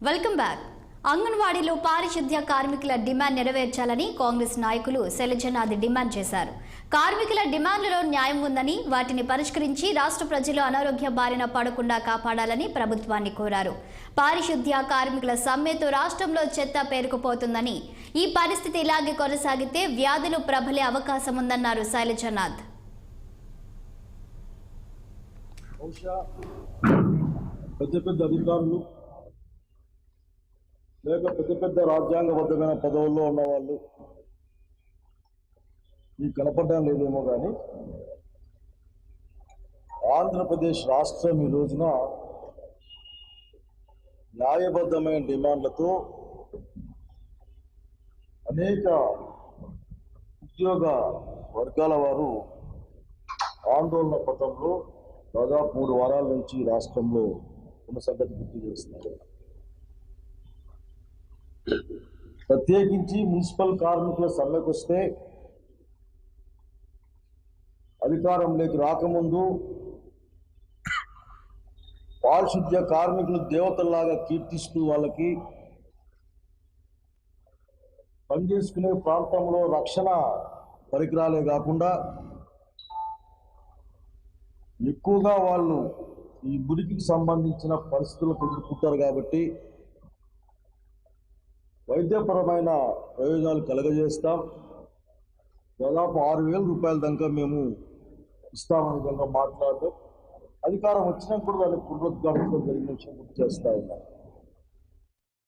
Welcome back. అంగన్వాడీలో పారిశుద్ధ్య కార్మికుల demand నెరవేర్చాలని కాంగ్రెస్ నాయకులు శైలజనాథ్ డిమాండ్ చేశారు. కార్మికుల డిమాండ్లలో న్యాయం ఉందని, వాటిని పరిష్కరించి రాష్ట్ర ప్రజలు అనారోగ్య బారిన పడకుండా కాపాడాలని ప్రభుత్వాన్ని కోరారు. పారిశుద్ధ్య కార్మికుల సమ్మెతో రాష్ట్రంలో చెత్త పేరుకుపోతుందని, ఈ పరిస్థితి ఇలాగే కొనసాగితే వ్యాధులు ప్రబలే అవకాశం ఉందన్నారు శైలజనాథ్. పెద్ద అధికారులు లేక పెద్ద రాజ్యాంగబద్ధమైన పదవుల్లో ఉన్న వాళ్ళు ఈ కనపడడం లేదేమో కానీ ఆంధ్రప్రదేశ్ రాష్ట్రం ఈ రోజున న్యాయబద్ధమైన డిమాండ్లతో అనేక ఉద్యోగ వర్గాల వారు ఆందోళన పథంలో దాదాపు 3 వారాల నుంచి రాష్ట్రంలో ఉన్న సంగతి గుర్తు చేస్తున్నారు. ప్రత్యేకించి మున్సిపల్ కార్మికుల సమ్మెకు వస్తే అధికారంలోకి రాకముందు పారిశుద్ధ్య కార్మికులు దేవతల్లాగా కీర్తిస్తూ వాళ్ళకి పనిచేసుకునే ప్రాంతంలో రక్షణ పరికరాలే కాకుండా ఎక్కువగా వాళ్ళు ఈ మురికికి సంబంధించిన పరిస్థితులకు ఎదుర్కొంటారు కాబట్టి వైద్యపరమైన ప్రయోజనాలు కలగజేస్తాం. దాదాపు 6,000 రూపాయల దాకా మేము ఇస్తామని విధంగా మాట్లాడటం, అధికారం వచ్చినా కూడా దాన్ని పునరుద్ఘాటించడం జరిగిన విషయం గుర్తు చేస్తా ఉన్నాం.